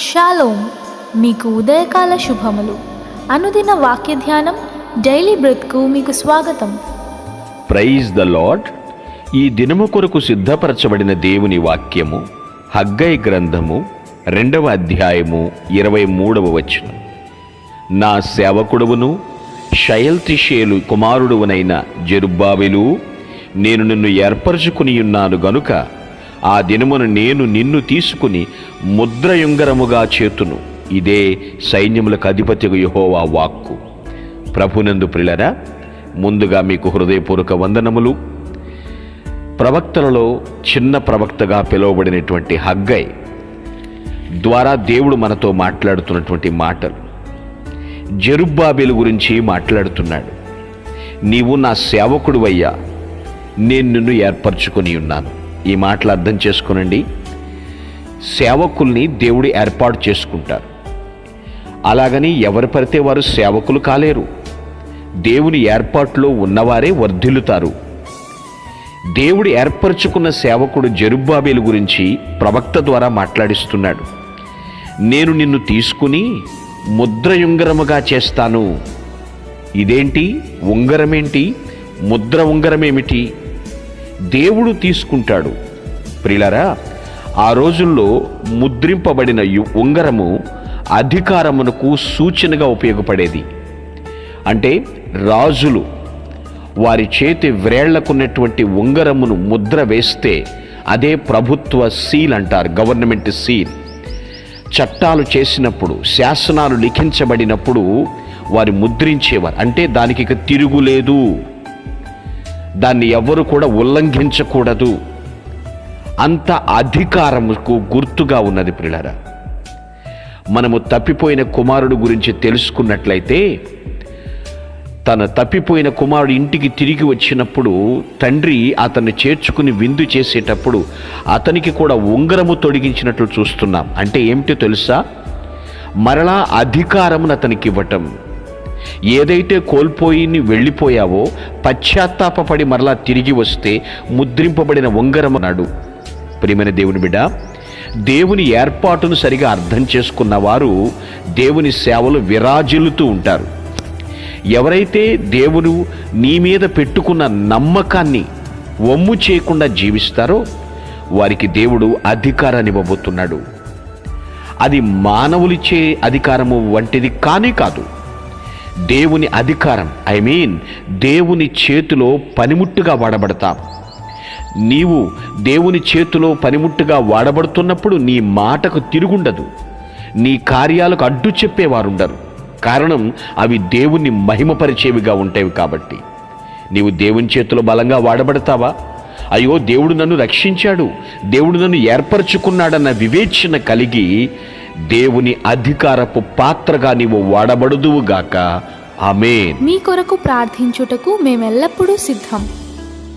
Shalom, మీకు ఉదయకాల శుభములు. అనుదిన వాక్య ధ్యానం డైలీ బ్రెత్కు మీకు స్వాగతం. Praise the Lord. ఈ దినము కొరకు సిద్ధపరచబడిన దేవుని వాక్యము హగ్గై గ్రంథము 2వ అధ్యాయము 23వ వచనం. నా సేవకుడువును షయల్తిషేలు కుమారుడువనైన జెరుబ్బాబెలు, నేను నిన్ను ఏర్పరచుకునియున్నాను గనుక ఆ దినమున నేను నిన్ను తీసుకుని ముద్రయుంగరముగా చేతును. ఇదే సైన్యములకు అధిపతిగా యెహోవా వాక్కు. ప్రభునందు ప్రియులారా, ముందుగా మీకు హృదయపూర్వక వందనములు. ప్రవక్తలలో చిన్న ప్రవక్తగా పిలువబడినటువంటి హగ్గై ద్వారా దేవుడు మనతో మాట్లాడుతున్నటువంటి మాటలు. జెరుబ్బాబెలు గురించి మాట్లాడుతున్నాడు. నీవు నా సేవకుడివయ్యా, నేను నిన్ను ఏర్పరచుకొని ఉన్నాను. ఈ మాటలు అర్థం చేసుకునండి. సేవకుల్ని దేవుడు ఏర్పాటు చేసుకుంటారు. అలాగని ఎవరు పడితే వారు సేవకులు కాలేరు. దేవుని ఏర్పాటులో ఉన్నవారే వర్ధిల్లుతారు. దేవుడు ఏర్పరచుకున్న సేవకుడు జెరుబ్బాబెలు గురించి ప్రవక్త ద్వారా మాట్లాడిస్తున్నాడు. నేను నిన్ను తీసుకుని ముద్రయుంగరముగా చేస్తాను. ఇదేంటి? ఉంగరమేంటి? ముద్ర ఉంగరమేమిటి? దేవుడు తీసుకుంటాడు. ప్రియులారా, ఆ రోజుల్లో ముద్రింపబడిన ఉంగరము అధికారమునకు సూచనగా ఉపయోగపడేది. అంటే రాజులు వారి చేతి వ్రేళ్లకున్నటువంటి ఉంగరమును ముద్ర వేస్తే అదే ప్రభుత్వ సీల్ అంటారు, గవర్నమెంట్ సీల్. చట్టాలు చేసినప్పుడు, శాసనాలు లిఖించబడినప్పుడు వారు ముద్రించేవారు. అంటే దానికి ఇక తిరుగులేదు, దాన్ని ఎవరు కూడా ఉల్లంఘించకూడదు. అంత అధికారముకు గుర్తుగా ఉన్నది. ప్రియులారా, మనము తప్పిపోయిన కుమారుడు గురించి తెలుసుకున్నట్లయితే, తన తప్పిపోయిన కుమారుడు ఇంటికి తిరిగి వచ్చినప్పుడు తండ్రి అతన్ని చేర్చుకుని విందు చేసేటప్పుడు అతనికి కూడా ఉంగరము తొడిగించినట్లు చూస్తున్నాం. అంటే ఏమిటో తెలుసా? మరలా అధికారమును అతనికి ఇవ్వటం. ఏదైతే కోల్పోయి వెళ్ళిపోయావో పశ్చాత్తాపడి మరలా తిరిగి వస్తే ముద్రింపబడిన ఉంగరం అన్నాడు. ప్రియమైన దేవుని బిడ్డ, దేవుని ఏర్పాటును సరిగా అర్థం చేసుకున్న వారు దేవుని సేవలు విరాజిల్లుతూ ఉంటారు. ఎవరైతే దేవుడు నీ మీద పెట్టుకున్న నమ్మకాన్ని వమ్ము చేయకుండా జీవిస్తారో వారికి దేవుడు అధికారాన్ని ఇవ్వబోతున్నాడు. అది మానవులిచ్చే అధికారము వంటిది కానే కాదు. దేవుని అధికారం, దేవుని చేతిలో పనిముట్టుగా వాడబడతాం. నీవు దేవుని చేతిలో పనిముట్టుగా వాడబడుతున్నప్పుడు నీ మాటకు తిరుగుండదు, నీ కార్యాలకు అడ్డు చెప్పేవారుండరు. కారణం అవి దేవుణ్ణి మహిమపరిచేవిగా ఉంటాయి. కాబట్టి నీవు దేవుని చేతిలో బలంగా వాడబడతావా? అయ్యో, దేవుడు నన్ను రక్షించాడు, దేవుడు నన్ను ఏర్పరచుకున్నాడన్న వివేచన కలిగి దేవుని అధికారపు పాత్రగా నీవు వాడబడుదువుగాక. ఆమేన్. మీ కొరకు ప్రార్థించుటకు మేమెల్లప్పుడూ సిద్ధం.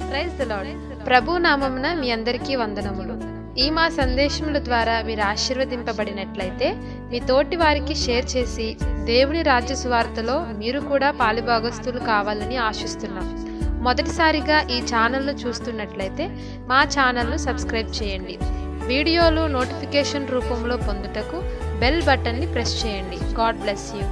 Praise the lord. ప్రభు నామమున మీ అందరికీ వందనములు. ఈ మా సందేశముల ద్వారా మీరు ఆశీర్వదింపబడినట్లయితే మీ తోటి వారికి షేర్ చేసి దేవుని రాజ్య సువార్తలో మీరు కూడా పాలుభాగస్తులు కావాలని ఆశిస్తున్నాం. మొదటిసారిగా ఈ ఛానల్ను చూస్తున్నట్లయితే మా ఛానల్ను సబ్స్క్రైబ్ చేయండి. వీడియోలు నోటిఫికేషన్ రూపంలో పొందుటకు బెల్ బటన్ని ప్రెస్ చేయండి. God bless you.